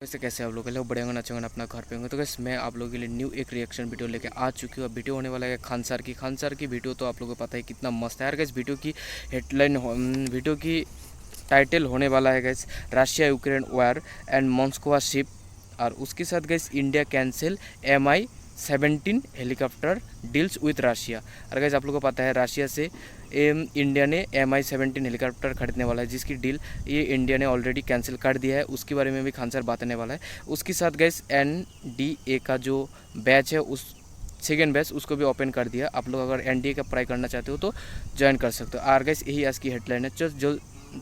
वैसे कैसे आप लोग के लिए बड़े होंगे अच्छे होंगे अपना घर पे होंगे। तो कैसे मैं आप लोगों के लिए न्यू एक रिएक्शन वीडियो लेके आ चुकी हूँ। वीडियो होने वाला है खान सर की वीडियो। तो आप लोगों को पता है कितना मस्त है यार गैस। वीडियो की हेडलाइन वीडियो की टाइटल होने वाला है gas Russia Ukraine war and Moscow ship. और उसके साथ gas India cancel MI-17 helicopter deals with Russia. और गैस आप लोगों को पता है रशिया से इंडिया ने MI-17 हेलीकॉप्टर खरीदने वाला है, जिसकी डील ये इंडिया ने ऑलरेडी कैंसिल कर दिया है। उसके बारे में भी खान सर बताने वाला है। उसके साथ गैस NDA का जो बैच है उस सेकेंड बैच उसको भी ओपन कर दिया। आप लोग अगर NDA का पढ़ाई करना चाहते हो तो ज्वाइन कर सकते हो। और गैस यही आज की हेडलाइन है।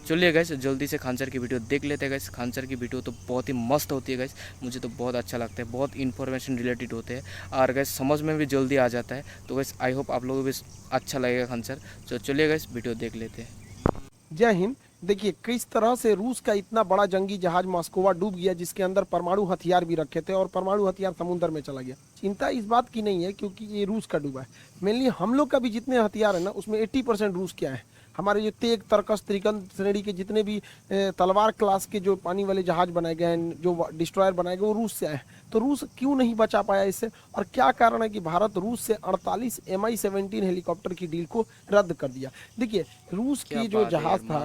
चलिए गैस जल्दी से खान सर की वीडियो देख लेते हैं गैस। खान सर की वीडियो तो बहुत ही मस्त होती है गैस, मुझे तो बहुत अच्छा लगता है। बहुत इन्फॉर्मेशन रिलेटेड होते हैं और गैस समझ में भी जल्दी आ जाता है। तो गैस आई होप आप लोगों को भी अच्छा लगेगा खान सर। तो चलिए गैस वीडियो देख लेते हैं। जय हिंद। देखिए किस तरह से रूस का इतना बड़ा जंगी जहाज मॉस्कोवा डूब गया, जिसके अंदर परमाणु हथियार भी रखे थे और परमाणु हथियार समुद्र में चला गया। चिंता इस बात की नहीं है क्योंकि ये रूस का डूबा है। मेनली हम लोग का भी जितने हथियार है ना उसमें 80% रूस के हैं। हमारे जो तेग तरकस त्रिकन श्रेणी के जितने भी तलवार क्लास के जो पानी वाले जहाज बनाए गए हैं, जो डिस्ट्रॉयर बनाए गए, वो रूस से आए हैं। तो रूस क्यों नहीं बचा पाया इससे, और क्या कारण है कि भारत रूस से 48 MI-17 हेलीकॉप्टर की डील को रद्द कर दिया। देखिए रूस की जो जहाज था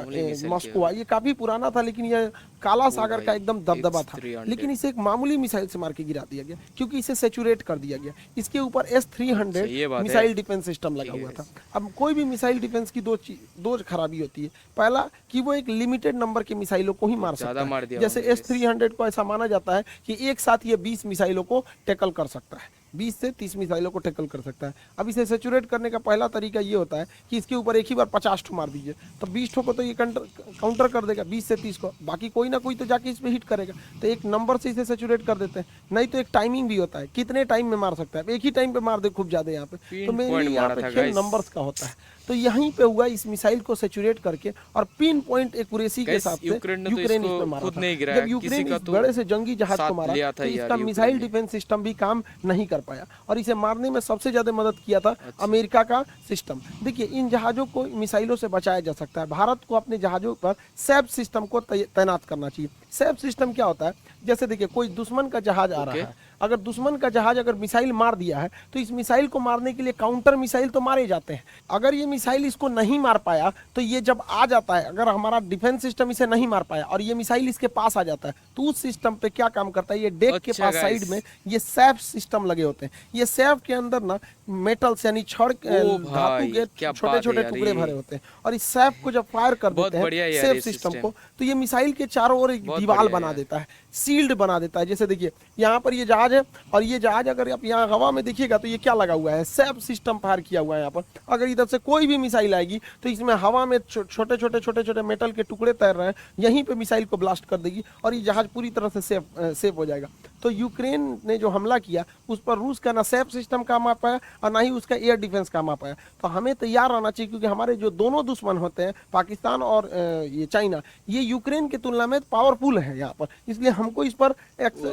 मॉस्को, ये काफी पुराना था, लेकिन यह काला सागर का एकदम दबदबा था। लेकिन इसे एक मामूली मिसाइल से मार के गिरा दिया गया क्योंकि इसे सेचुरेट कर दिया गया। इसके ऊपर S-300 मिसाइल डिफेंस सिस्टम लगा हुआ था। अब कोई भी मिसाइल डिफेंस की दो खराबी होती है। पहला कि वो एक लिमिटेड नंबर के मिसाइलों को ही मार सकता है। जैसे S-300 को ऐसा माना जाता है कि एक साथ ये 20 मिसाइलों को टैकल कर सकता है, 20 से 30 मिसाइलों को टैकल कर सकता है। अब इसे सेचुरेट करने का पहला तरीका ये होता है कि इसके ऊपर एक ही बार 50 ठो मार दीजिए, तो 20 ठो को तो ये काउंटर कर देगा, 20 से 30 को, बाकी कोई ना कोई तो जाके इस पे हिट करेगा। तो एक नंबर से इसे सेचुरेट कर देते हैं। नहीं तो एक टाइमिंग भी होता है, कितने टाइम में मार सकता है, एक ही टाइम पे मार दे खूब ज्यादा यहाँ पे। तो मेनली यहाँ पे खेल नंबर्स का होता है। तो यहीं पे हुआ, इस मिसाइल को सेचुरेट करके और पिन पॉइंट एक्यूरेसी के साथ से यूक्रेन इस पे मारा था। जब यूक्रेन इस बड़े से जंगी जहाज को मारा तो इसका मिसाइल डिफेंस सिस्टम भी काम नहीं कर पाया, और इसे मारने में सबसे ज्यादा मदद किया था अमेरिका का सिस्टम। देखिए इन जहाजों को मिसाइलों से बचाया जा सकता है। भारत को अपने जहाजों पर सैप सिस्टम को तैनात करना चाहिए। सैप सिस्टम क्या होता है, जैसे देखिए कोई दुश्मन का जहाज आ रहा है, अगर दुश्मन का जहाज अगर मिसाइल मार दिया है तो इस मिसाइल को मारने के लिए काउंटर मिसाइल तो मारे जाते हैं। अगर ये मिसाइल इसको नहीं मार पाया तो ये जब आ जाता है, अगर हमारा डिफेंस सिस्टम इसे नहीं मार पाया और ये मिसाइल इसके पास आ जाता है, तो उस सिस्टम पे क्या काम करता है, ये डेक के पास साइड में ये सैप सिस्टम लगे होते हैं। ये सैप के अंदर ना मेटल्स यानी छड़ धातु के छोटे छोटे टुकड़े भरे होते हैं, और इस सैप को जब फायर कर देते हैं सैप सिस्टम को, तो ये मिसाइल के चारों ओर एक दीवार बना देता है, सील्ड बना देता है। जैसे देखिए यहाँ पर ये जहाज है, और ये जहाज अगर आप यहाँ हवा में देखिएगा तो ये क्या लगा हुआ है, सैप सिस्टम फायर किया हुआ है यहाँ पर। अगर इधर से कोई भी मिसाइल आएगी तो इसमें हवा में छोटे छोटे मेटल के टुकड़े तैर रहे हैं, यहीं पे मिसाइल को ब्लास्ट कर देगी और ये जहाज पूरी तरह से सेफ हो जाएगा। तो यूक्रेन ने जो हमला किया उस पर रूस का ना सैप सिस्टम काम आ पाया और ना ही उसका एयर डिफेंस काम आ पाया। तो हमें तैयार रहना चाहिए, क्योंकि हमारे जो दोनों दुश्मन होते हैं पाकिस्तान और ये चाइना, ये यूक्रेन की तुलना में पावरफुल है यहाँ पर, इसलिए हमको इस पर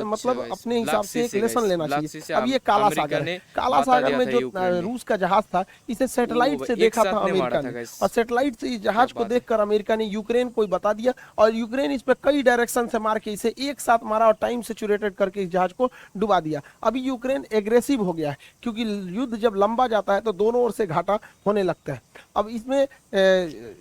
मतलब अपने हिसाब से एक लेसन लेना चाहिए। अब ये काला सागर है, काला सागर में जो रूस का जहाज था इसे सैटेलाइट से देखा था अमेरिका ने, और सैटेलाइट से इस जहाज को देखकर अमेरिका ने यूक्रेन को बता दिया, और यूक्रेन इस पर कई डायरेक्शन से मार के इसे एक साथ मारा और टाइम सेचुरेटेड करके इस जहाज को डुबा दिया। अभी यूक्रेन एग्रेसिव हो गया है, क्योंकि युद्ध जब लंबा जाता है तो दोनों ओर से घाटा होने लगता है। अब इसमें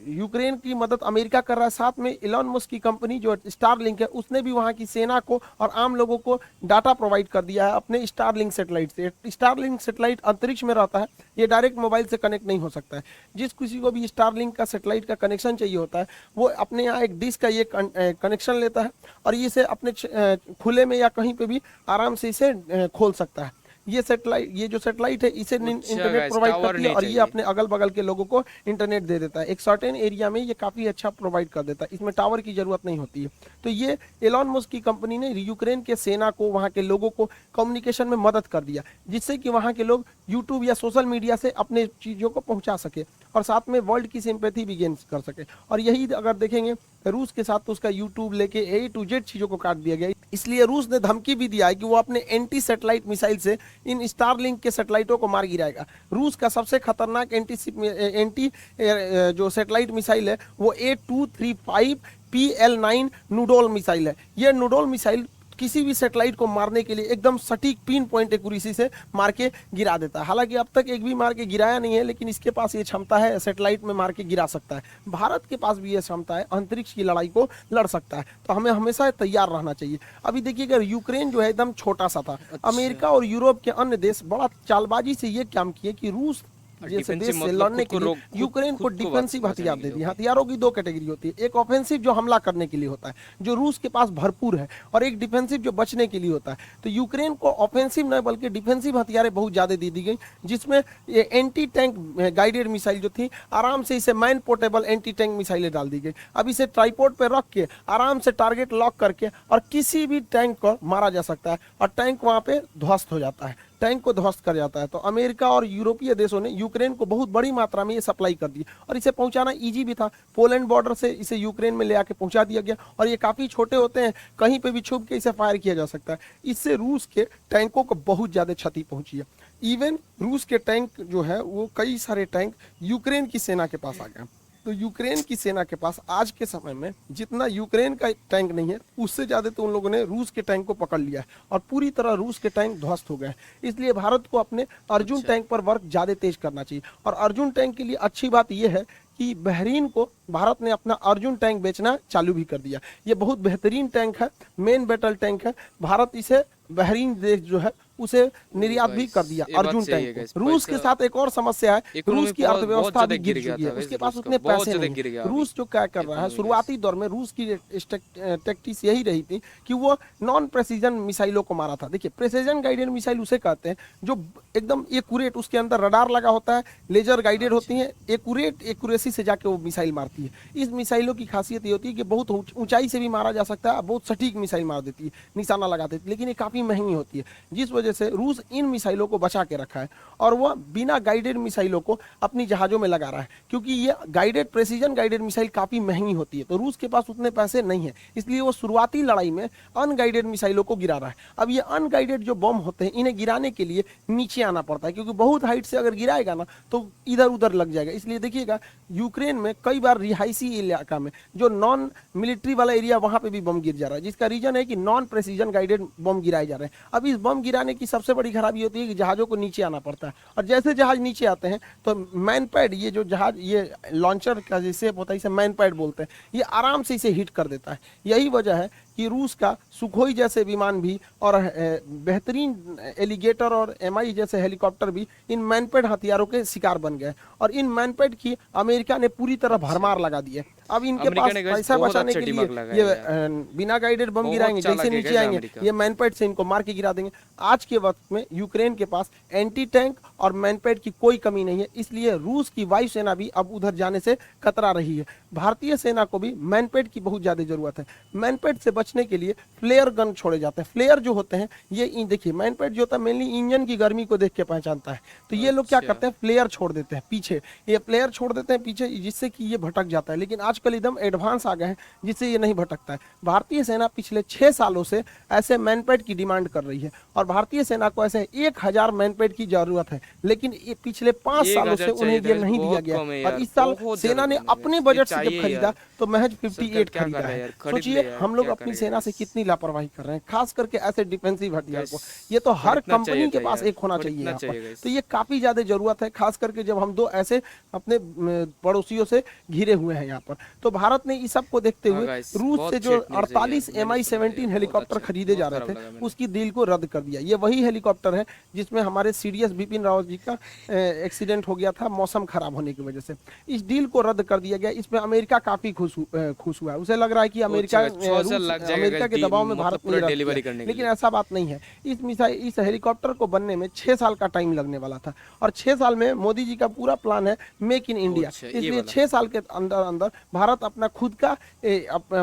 यूक्रेन की मदद अमेरिका कर रहा है, साथ में इलॉन मस्क की कंपनी जो स्टारलिंक है उसने भी वहां की सेना को और आम लोगों को डाटा प्रोवाइड कर दिया है अपने स्टारलिंक सैटेलाइट से। स्टारलिंक सैटेलाइट अंतरिक्ष में रहता है, ये डायरेक्ट मोबाइल से कनेक्ट नहीं हो सकता है। जिस किसी को भी स्टारलिंक का सैटेलाइट का कनेक्शन चाहिए होता है वो अपने यहाँ एक डिश का ये कनेक्शन लेता है और इसे अपने खुले में या कहीं पे भी आराम से इसे खोल सकता है। ये जो सैटेलाइट है इसे इंटरनेट प्रोवाइड करती है और ये अपने अगल बगल के लोगों को इंटरनेट दे देता है। एक सर्टेन एरिया में ये काफी अच्छा प्रोवाइड कर देता है, इसमें टावर की जरूरत नहीं होती है। तो ये एलॉन मस्क की कंपनी ने यूक्रेन के सेना को, वहां के लोगों को कम्युनिकेशन में मदद कर दिया, जिससे कि वहां के लोग यूट्यूब या सोशल मीडिया से अपने चीजों को पहुंचा सके और साथ में वर्ल्ड की सिंपैथी भी गेन कर सके। और यही अगर देखेंगे रूस के साथ तो उसका यूट्यूब लेके A to Z चीजों को काट दिया गया। इसलिए रूस ने धमकी भी दिया है कि वो अपने एंटी सैटेलाइट मिसाइल से इन स्टारलिंक के सैटेलाइटों को मार गिराएगा। रूस का सबसे खतरनाक एंटी जो सैटेलाइट मिसाइल है वो A235 PL9 नूडोल मिसाइल है। ये नूडोल मिसाइल किसी भी सैटेलाइट को मारने के लिए एकदम सटीक पिन पॉइंट एक्यूरेसी से मार के गिरा देता है। हालांकि अब तक एक भी मार के गिराया नहीं है, लेकिन इसके पास ये क्षमता है, सैटेलाइट में मार के गिरा सकता है। भारत के पास भी ये क्षमता है, अंतरिक्ष की लड़ाई को लड़ सकता है, तो हमें हमेशा तैयार रहना चाहिए। अभी देखिएगा यूक्रेन जो है एकदम छोटा सा था, अमेरिका और यूरोप के अन्य देश बड़ा चालबाजी से ये काम किए कि रूस जैसे देश से लड़ने के लिए यूक्रेन को डिफेंसिव हथियार दे दिए। हथियारों की दो कैटेगरी होती है, एक ऑफेंसिव जो हमला करने के लिए होता है, जो रूस के पास भरपूर है, और एक डिफेंसिव जो बचने के लिए होता है। तो यूक्रेन को ऑफेंसिव न बल्कि डिफेंसिव हथियारें बहुत ज्यादा दे दी गई, जिसमें ये एंटी टैंक गाइडेड मिसाइल जो थी, आराम से इसे मैन पोर्टेबल एंटी टैंक मिसाइलें डाल दी गई। अब इसे ट्राइपोड पे रख के आराम से टारगेट लॉक करके और किसी भी टैंक को मारा जा सकता है, और टैंक वहां पे ध्वस्त हो जाता है, टैंक को ध्वस्त कर जाता है। तो अमेरिका और यूरोपीय देशों ने यूक्रेन को बहुत बड़ी मात्रा में ये सप्लाई कर दी, और इसे पहुंचाना इजी भी था। पोलैंड बॉर्डर से इसे यूक्रेन में ले आके पहुंचा दिया गया, और ये काफी छोटे होते हैं, कहीं पे भी छुप के इसे फायर किया जा सकता है। इससे रूस के टैंकों को बहुत ज्यादा क्षति पहुंची है। इवन रूस के टैंक जो है वो कई सारे टैंक यूक्रेन की सेना के पास आ गए। तो यूक्रेन की सेना के पास आज के समय में जितना यूक्रेन का टैंक नहीं है, उससे ज्यादा तो उन लोगों ने रूस के टैंक को पकड़ लिया है, और पूरी तरह रूस के टैंक ध्वस्त हो गए हैं। इसलिए भारत को अपने अर्जुन टैंक पर वर्क ज्यादा तेज करना चाहिए। और अर्जुन टैंक के लिए अच्छी बात यह है कि बहरीन को भारत ने अपना अर्जुन टैंक बेचना चालू भी कर दिया। ये बहुत बेहतरीन टैंक है, मेन बैटल टैंक है। भारत इसे बहरीन देश जो है उसे निर्यात भी कर दिया अर्जुन टैंक को। रूस के साथ एक और समस्या है, रूस की अर्थव्यवस्था भी गिर चुकी है, उसके पास उतने पैसे नहीं। रूस जो क्या कर रहा है, शुरुआती दौर में रूस की टैक्टिक्स यही रही थी कि वो नॉन प्रेसिजन मिसाइलों को मारा था। देखिए, प्रेसिजन गाइडेड मिसाइल उसे कहते हैं जो एकदम एक्यूरेट, उसके अंदर रडार लगा होता है, लेजर गाइडेड होती है, एक्यूरेसी से जाके वो मिसाइल मारती है। इस मिसाइलों की खासियत ये होती है कि बहुत ऊंचाई से भी मारा जा सकता है, बहुत सटीक मिसाइल मार देती है, निशाना लगा देती है, लेकिन ये काफी महंगी होती है, जिस वजह से रूस इन मिसाइलों को बचा के रखा है, और वह बिना गाइडेड मिसाइलों को अपनी जहाजों में लगा रहा है, क्योंकि ये गाइडेड प्रेसिजन गाइडेड मिसाइल काफी महंगी होती है। तो रूस के पास उतने पैसे नहीं है, इसलिए वो शुरुआती लड़ाई में अनगाइडेड मिसाइलों को गिरा रहा है। अब ये अनगाइडेड जो बम होते हैं, इन्हें गिराने के लिए नीचे आना पड़ता है, क्योंकि बहुत हाइट से अगर गिराएगा ना तो इधर उधर लग जाएगा। इसलिए देखिएगा यूक्रेन में कई बार रिहायशी इलाका में जो नॉन मिलिट्री वाला एरिया, वहां पे भी बम गिर जा रहा है, जिसका रीजन है कि नॉन प्रेसिजन गाइडेड बम गिराए जा रहे हैं। अब इस बम गिराने की सबसे बड़ी खराबी होती है कि जहाजों को नीचे आना पड़ता है, और जैसे जहाज नीचे आते हैं तो मैन पैड, ये जो जहाज, ये लॉन्चर का जैसे होता है, इसे मैन पैड बोलते हैं, ये आराम से इसे हिट कर देता है। यही वजह है कि रूस का सुखोई जैसे विमान भी और बेहतरीन एलिगेटर और एमआई जैसे हेलीकॉप्टर भी इन मैनपेड हथियारों के शिकार बन गए, और इन मैनपेड की अमेरिका ने पूरी तरह भरमार लगा दी है। अब इनके पास पैसा बचाने के लिए ये बिना गाइडेड बम गिराएंगे, जैसे नीचे आएंगे ये मैनपेड से इनको मार के गिरा देंगे। आज के वक्त में यूक्रेन के पास एंटी टैंक और मैनपेड की कोई कमी नहीं है, इसलिए रूस की वायुसेना भी अब उधर जाने से कतरा रही है। भारतीय सेना को भी मैनपेड की बहुत ज्यादा जरूरत है। मैनपेड से बचने के लिए फ्लेयर गन छोड़े जाते हैं। फ्लेयर जो होते हैं, ये देखिए, मैनपेड जो होता है मेनली इंजन की गर्मी को देख के पहचानता है, तो ये लोग क्या करते हैं, फ्लेयर छोड़ देते हैं पीछे, ये फ्लेयर छोड़ देते हैं पीछे, जिससे कि ये भटक जाता है। लेकिन आजकल एकदम एडवांस आ गए हैं, जिससे ये नहीं भटकता है। भारतीय सेना पिछले 6 सालों से ऐसे मैनपेड की डिमांड कर रही है, और भारतीय सेना को ऐसे 1000 मैनपेड की जरूरत है, लेकिन ये पिछले 5 सालों से उन्हें ये नहीं दिया गया। और इस साल सेना ने अपने बजट से जब खरीदा तो महज 58 खरीदा है। सोचिए हम लोग अपनी सेना से कितनी लापरवाही कर रहे हैं, खास करके ऐसे डिफेंसिव हथियार को। ये तो हर कंपनी के पास एक होना चाहिए यहाँ पर, तो ये काफी ज्यादा जरूरत है, खास करके जब हम दो ऐसे अपने पड़ोसियों से घिरे हुए हैं यहाँ पर। तो भारत ने इस सब को देखते हुए रूस से जो 48 MI-17 हेलीकॉप्टर खरीदे जा रहे थे, उसकी डील को रद्द कर दिया। ये वही हेलीकॉप्टर है जिसमें हमारे सीडीएस बिपिन रावत जी का एक्सीडेंट हो गया था मौसम खराब होने की वजह से। इस डील को रद्द कर दिया गया। इसमें अमेरिका काफी खुश हुआ है, उसे लग रहा है कि अमेरिका के दबाव में भारत ने डिलीवरी करने, लेकिन ऐसा बात नहीं है। इस हेलीकॉप्टर को बनने में 6 साल का टाइम लगने वाला था, और 6 साल में मोदी जी का पूरा प्लान है मेक इन इंडिया। इसलिए 6 साल के अंदर अंदर भारत अपना खुद का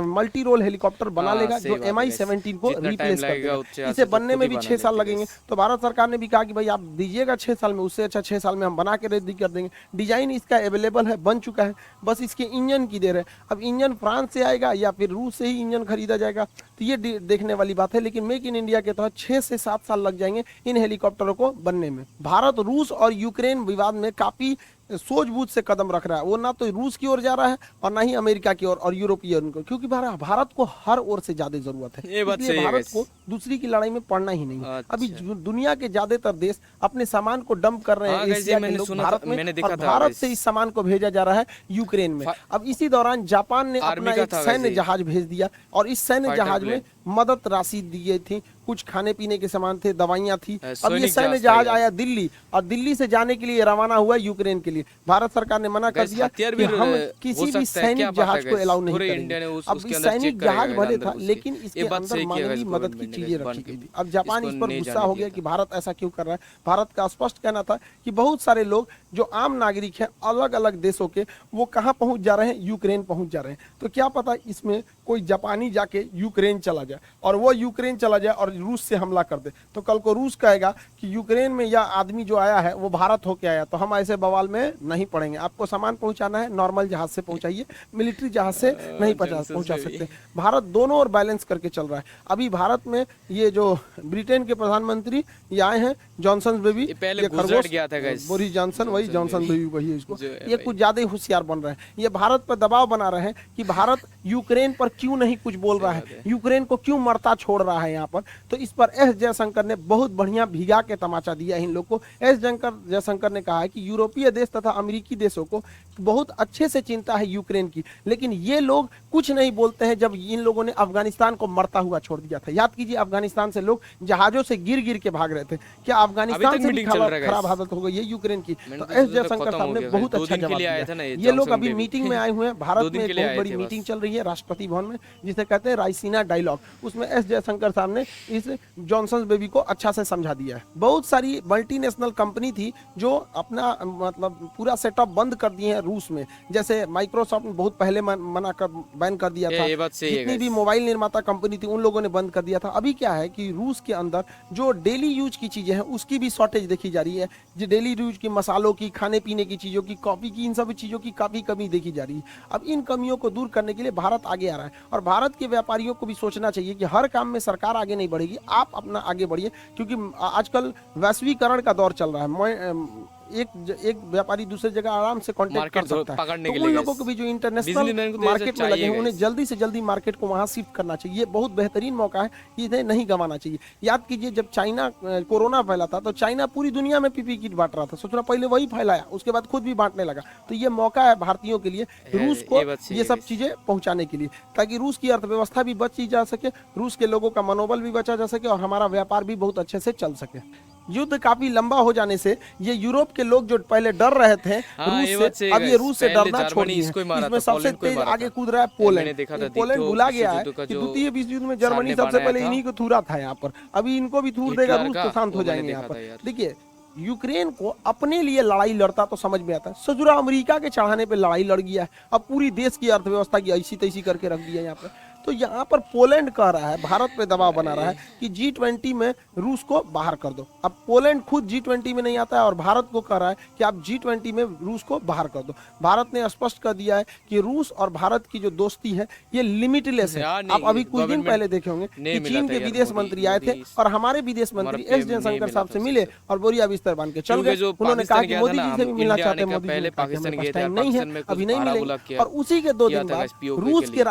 मल्टी रोल हेलीकॉप्टर बना लेगा, जो MI-17 को रिप्लेस कर देगा। इसे बनने में भी 6 साल लगेंगे। तो भारत सरकार ने भी कहा कि भाई आप दीजिएगा 6 साल में, उससे अच्छा 6 साल में हम बना के रेडी कर देंगे। डिजाइन इसका अवेलेबल है, बन चुका है, बस इसके इंजन की देर है। अब इंजन फ्रांस से आएगा या फिर रूस से ही इंजन खरीदा जाएगा, तो ये देखने वाली बात है। लेकिन मेक इन इंडिया के तहत 6 से 7 साल लग जाएंगे इन हेलीकॉप्टरों को बनने में। भारत रूस और यूक्रेन विवाद में काफी सूझबूझ से कदम रख रहा है। वो ना तो रूस की ओर जा रहा है और ना ही अमेरिका की ओर और यूरोपियन को, क्योंकि भारत को हर ओर से ज्यादा जरूरत है। ये बात इसलिए सही है भारत guys। को दूसरी की लड़ाई में पड़ना ही नहीं है। अभी अच्छा। दुनिया के ज्यादातर देश अपने सामान को डंप कर रहे हैं हाँ guys, एशिया ये के मैंने लोग सुना भारत था, में, मैंने देखा और था भारत guys। से इस सामान को भेजा जा रहा है यूक्रेन में। अब इसी दौरान जापान ने आर्मी अपना का एक था सैन्य guys ये। जहाज भेज दिया और इस सैन्य फाइटर जहाज में प्लेन। मदद राशि दी गई थी, कुछ खाने पीने के सामान थे, दवाइयां थी। अब ये सैनिक सैन्य जहाज था जहाज यार। आया दिल्ली और दिल्ली से जाने के लिए रवाना हुआ यूक्रेन के लिए। भारत सरकार ने मना कर Guys, दिया हथियार कि भी हम हो किसी भी सकता है, क्या सैनिक बात है जहाज को guys? अलाउ नहीं पूरे करेंगे। इंडिया ने अब उसके इस अंदर सैनिक चेक करेगा जहाज guys भले अंदर था, घुस के। लेकिन ये इसके बात अंदर सही किया guys मानवीय मदद की गवर्नमेंट ने चीजें guys, रखी बंद गई कर थी। अब जापान इसको इस पर नहीं गुस्सा जाने हो दिया गया कि था। भारत ऐसा क्यों कर रहा है। भारत का स्पष्ट कहना था कि बहुत सारे लोग जो आम नागरिक हैं अलग अलग देशों के, वो कहाँ पहुंच जा रहे हैं, यूक्रेन पहुंच जा रहे हैं। तो क्या पता इसमें कोई जापानी जाके यूक्रेन चला जाए और वो यूक्रेन चला जाए और रूस से हमला कर दे, तो कल को रूस कहेगा कि यूक्रेन में यह आदमी जो आया है वो भारत होके आया, तो हम ऐसे बवाल में नहीं पड़ेंगे। आपको सामान पहुंचाना है नॉर्मल जहाज से पहुंचाइए, मिलिट्री जहाज से नहीं पहुंचा सकते। भारत दोनों ओर बैलेंस करके चल रहा है। अभी भारत में ये जो ब्रिटेन के प्रधानमंत्री ये आए हैं, जॉनसन बेबी, ये पहले गुजरात गया था guys। बोरिस जॉनसन, वही जॉनसन बेबी वही है इसको। जो है ये भाई। कुछ ज्यादा ही होशियार बन रहे हैं। ये भारत पर दबाव बना रहे हैं कि भारत यूक्रेन पर क्यों नहीं कुछ बोल रहा है, यूक्रेन को क्यों मरता छोड़ रहा है यहाँ पर। तो इस पर एस जयशंकर ने बहुत बढ़िया भिगा के तमाचा दिया इन लोग को। एस जयशंकर ने कहा है कि यूरोपीय देश तथा अमेरिकी देशों को बहुत अच्छे से चिंता है यूक्रेन की, लेकिन ये लोग कुछ नहीं बोलते हैं जब इन लोगों ने अफगानिस्तान को मरता हुआ छोड़ दिया था। याद कीजिए, अफगानिस्तान से लोग जहाजों से गिर गिर के भाग रहे थे। क्या अफगानिस्तान से भी मीटिंग चल रहा है guys। खराब हालत हो गई है यूक्रेन की? मैंने तो तो एस सोचा जयशंकर खत्म साहब हो ने गया बहुत guys। 2 अच्छा दिन के जवाब लिए आए दिया। थे ना ये ये लोग जॉनसन अभी बेबी। मीटिंग में आए हुए हैं। भारत 2 दिन में के एक लिए बहुत आए बड़ी थे मीटिंग बस। चल रही है राष्ट्रपति भवन में, जिसे कहते हैं रायसीना डायलॉग। उसमें एस जयशंकर साहब ने इस जॉनसन बेबी को अच्छा से समझा दिया है। बहुत सारी मल्टीनेशनल कंपनी थी जो अपना मतलब पूरा सेटअप बंद कर दिए हैं रूस में, जैसे माइक्रोसॉफ्ट ने बहुत पहले मना कर बैन कर दिया था। ये बात सही है जितनी guys। भी मोबाइल निर्माता कंपनी थी उन लोगों ने बंद कर दिया था। अभी क्या है कि रूस के अंदर जो डेली यूज की चीजें हैं उसकी भी शॉर्टेज देखी जा रही है। जो डेली यूज की मसालों की, खाने पीने की चीजों की, कॉफी की, इन सब चीजों की काफी कमी देखी जा रही है। अब इन कमियों को दूर करने के लिए भारत आगे आ रहा है और भारत के व्यापारियों को भी सोचना चाहिए कि हर काम में सरकार आगे नहीं बढ़ेगी, आप अपना आगे बढ़िए, क्योंकि आजकल वैश्वीकरण का दौर चल रहा है। एक व्यापारी दूसरे जगह आराम से कांटेक्ट कर सकता है। पकड़ने के तो उन लिए लोगों को भी जो इंटरनेशनल बिजलीमैन को तो मार्केट ऐसा में लगे हैं चाहिए उन्हें guys। जल्दी से जल्दी मार्केट को वहां शिफ्ट करना चाहिए। ये बहुत बेहतरीन मौका है, इन्हें नहीं गंवाना चाहिए। याद कीजिए, जब चाइना कोरोना फैला था तो चाइना पूरी दुनिया में पीपी किट बांट रहा था। सोच रहा पहले वही फैलाया, उसके बाद खुद भी बांटने लगा। तो ये मौका है भारतीयों के लिए रूस को ये सब चीजें पहुंचाने के लिए, ताकि रूस की अर्थव्यवस्था भी बची जा सके, रूस के लोगों का मनोबल भी बचा जा सके और हमारा व्यापार भी बहुत अच्छे से चल सके। युद्ध काफी लंबा हो जाने से ये यूरोप के लोग जो पहले डर रहे थे रूस से, अब ये रूस से डरना छोड़ दिए हैं। इसमें सबसे तेज आगे कूद रहा है पोलैंड। पोलैंड भुला गया है कि द्वितीय विश्व युद्ध में जर्मनी सबसे पहले इन्हीं को थूरा था यहाँ पर। अभी इनको भी थूर देगा रूस तो शांत हो जाएंगे यहाँ पर। देखिए, यूक्रेन को अपने लिए लड़ाई लड़ता तो समझ में आता है, सजुरा अमेरिका के चढ़ाने पे लड़ाई लड़ गया है। अब पूरी देश की अर्थव्यवस्था की ऐसी तैसी करके रख दिया यहाँ पर। तो यहाँ पर पोलैंड कह रहा है, भारत पे दबाव बना रहा है कि G20 में रूस को बाहर कर दो। अब पोलैंड खुद G20 में नहीं आता है और भारत को कह रहा है कि आप G20 में रूस को बाहर कर दो। भारत ने स्पष्ट कर दिया है कि रूस और भारत की जो दोस्ती है ये लिमिटलेस है। आप अभी कुछ दिन पहले देखे होंगे कि चीन के विदेश मंत्री आए थे और हमारे विदेश मंत्री एस जयशंकर साहब से मिले और बोरिया बिस्तर बांध के चल गए। उन्होंने कहा कि मोदी जी से भी मिलना चाहते हैं, मोदी जी टाइम नहीं है, अभी नहीं मिलेंगे। और उसी के 2 दिन बाद रूस के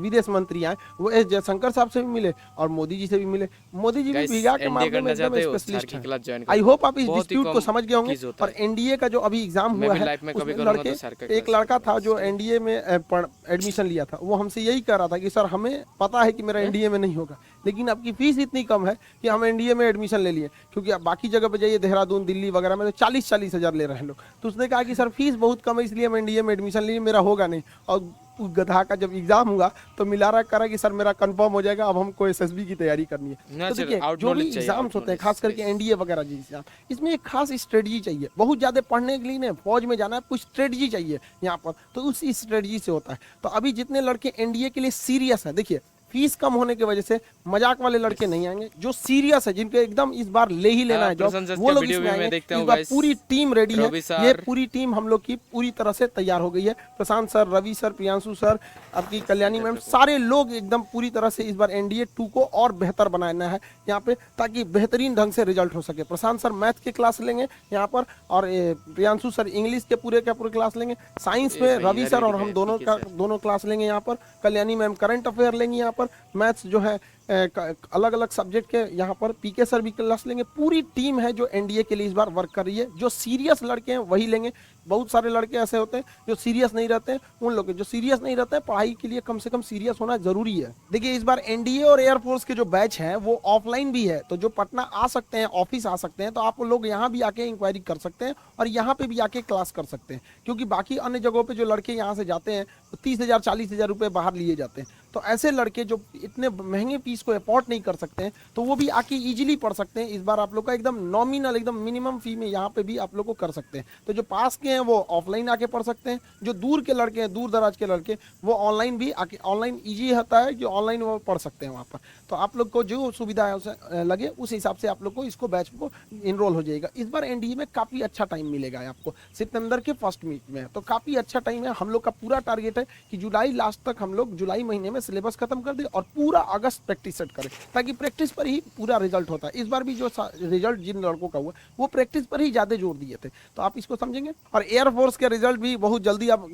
विदेश मंत्री आए, वो एस जयशंकर साहब से भी मिले और मोदी जी से भी मिले। मोदी जी भी भिगा के मामले में एकदम स्पेशलिस्ट हैं। आई होप आप इस डिस्प्यूट को समझ गए होंगे। और एनडीए का जो अभी एग्जाम हुआ है उसमें एक लड़का था जो एनडीए में एडमिशन लिया था, वो हमसे यही कह रहा था कि सर हमें पता है कि मेरा एनडीए में नहीं होगा, लेकिन आपकी फीस इतनी कम है कि हम एनडीए में एडमिशन ले लिए, क्योंकि आप बाकी जगह पे जाइए देहरादून, दिल्ली वगैरह में तो 40-40 हज़ार ले रहे हैं लोग। तो उसने कहा कि सर फीस बहुत कम है इसलिए हम एनडीए में एडमिशन लिए, मेरा होगा नहीं। और उस गधा का जब एग्जाम हुआ तो मिला रहा करा कि सर मेरा कंफर्म हो जाएगा, अब हमको एसएसबी की तैयारी करनी है। तो देखिए, जो भी एग्जाम्स होते हैं खास करके एनडीए वगैरह जी एग्जाम, इसमें एक खास स्ट्रेटजी चाहिए। बहुत ज्यादा पढ़ने के लिए नहीं, फौज में जाना है, कुछ स्ट्रेटजी चाहिए यहाँ पर, तो उस स्ट्रेटजी से होता है। तो अभी जितने लड़के एनडीए के लिए सीरियस है, देखिए फीस कम होने की वजह से मजाक वाले लड़के नहीं आएंगे, जो सीरियस है, जिनके एकदम इस बार ले ही लेना है जॉब, प्रशांत सर वो का लोग वीडियो इसमें भी मैं आएंगे। देखता इस हूँ बार guys। पूरी टीम रेडी है, रवि ये सर। पूरी टीम हम लोग की पूरी तरह से तैयार हो गई है। Prashant sir, Ravi sir, Priyanshu sir, आपकी कल्याणी मैम, सारे लोग एकदम पूरी तरह से इस बार एनडीए 2 को और बेहतर बनाना है यहाँ पे, ताकि बेहतरीन ढंग से रिजल्ट हो सके। प्रशांत सर मैथ के क्लास लेंगे यहाँ पर, और प्रियांशु सर इंग्लिश के पूरे क्लास लेंगे। साइंस में रवि सर और हम दोनों क्लास लेंगे यहाँ पर। कल्याणी मैम करंट अफेयर लेंगे यहाँ पर। मैथ्स जो है अलग अलग सब्जेक्ट के यहाँ पर पीके सर भी क्लास लेंगे। पूरी टीम है जो एनडीए के लिए इस बार वर्क कर रही है। जो सीरियस लड़के हैं वही लेंगे। बहुत सारे लड़के ऐसे होते हैं जो सीरियस नहीं रहते हैं, उन लोग जो सीरियस नहीं रहते हैं, पढ़ाई के लिए कम से कम सीरियस होना जरूरी है। देखिए इस बार एनडीए और एयरफोर्स के जो बैच हैं वो ऑफलाइन भी है, तो जो पटना आ सकते हैं, ऑफिस आ सकते हैं, तो आप लोग यहाँ भी आके इंक्वायरी कर सकते हैं और यहाँ पे भी आके क्लास कर सकते हैं। क्योंकि बाकी अन्य जगहों पे जो लड़के यहाँ से जाते हैं 30,000 40,000 रुपये बाहर लिए जाते हैं, तो ऐसे लड़के जो इतने महंगे फीस को अफोर्ड नहीं कर सकते हैं, तो वो भी आके इजीली पढ़ सकते हैं। इस बार आप लोग का एकदम नॉमिनल, एकदम मिनिमम फी में यहाँ पे भी आप लोग को कर सकते हैं। तो जो पास के हैं वो ऑफलाइन आके पढ़ सकते हैं, जो दूर के लड़के हैं, दूर दराज के लड़के, वो ऑनलाइन भी आके, ऑनलाइन ईजी होता है कि ऑनलाइन वो पढ़ सकते हैं वहाँ पर। तो आप लोग को जो सुविधा है उसे लगे, उस हिसाब से आप लोग को इसको बैच को इनरोल हो जाएगा। इस बार एनडीए में काफ़ी अच्छा टाइम मिलेगा आपको, सितंबर के फर्स्ट वीक में, तो काफ़ी अच्छा टाइम है। हम लोग का पूरा टारगेट है कि जुलाई लास्ट तक हम लोग जुलाई महीने में सिलेबस खत्म कर दे और पूरा अगस्त प्रैक्टिस सेट करें, ताकि प्रैक्टिस पर ही पूरा रिजल्ट होता है। इस बार भी जो रिजल्ट जिन लड़कों का हुआ वो प्रैक्टिस पर ही ज़्यादा जोर दिए थे, तो आप इसको समझेंगे। और एयरफोर्स के रिजल्ट भी बहुत जल्दी अब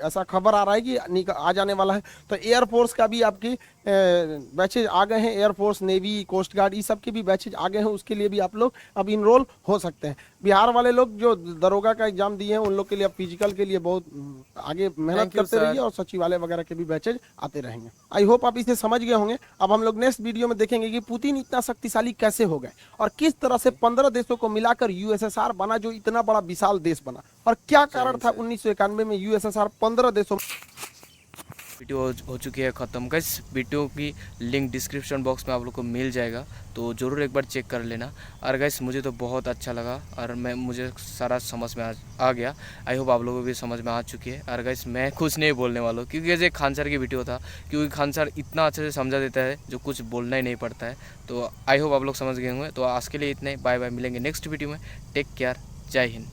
ऐसा खबर आ रहा है कि आ जाने वाला है, तो एयरफोर्स का भी आपकी बैचेज आ गए हैं। एयरफोर्स, नेवी, कोस्ट गार्ड, इस सब के भी बैचेज आ गए हैं, उसके लिए भी आप लोग अब इनरोल हो सकते हैं। बिहार वाले लोग जो दरोगा का एग्जाम दिए हैं उन लोग के लिए अब फिजिकल के लिए बहुत आगे मेहनत करते रहिए, और सचिवालय वगैरह के भी बैचेज आते रहेंगे। आई होप आप इसे समझ गए होंगे। अब हम लोग नेक्स्ट वीडियो में देखेंगे कि पुतिन इतना शक्तिशाली कैसे हो गए और किस तरह से 15 देशों को मिलाकर यूएसएसआर बना, जो इतना बड़ा विशाल देश बना, और क्या कारण था 1991 में यूएसएसआर 15 देशों। वीडियो हो चुकी है ख़त्म। गाइस वीडियो की लिंक डिस्क्रिप्शन बॉक्स में आप लोग को मिल जाएगा, तो ज़रूर एक बार चेक कर लेना। और गाइस मुझे तो बहुत अच्छा लगा और मुझे सारा समझ में आ गया। आई होप आप लोगों को भी समझ में आ चुकी है। और गाइस मैं कुछ नहीं बोलने वाला हूँ, क्योंकि जैसे खान सर की वीडियो था, क्योंकि खान सर इतना अच्छे से समझा देता है जो कुछ बोलना ही नहीं पड़ता है। तो आई होप आप लोग समझ गए होंगे। तो आज के लिए इतना ही, बाय बाय, मिलेंगे नेक्स्ट वीडियो में। टेक केयर, जय हिंद।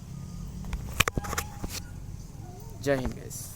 जय हिंद गाइस।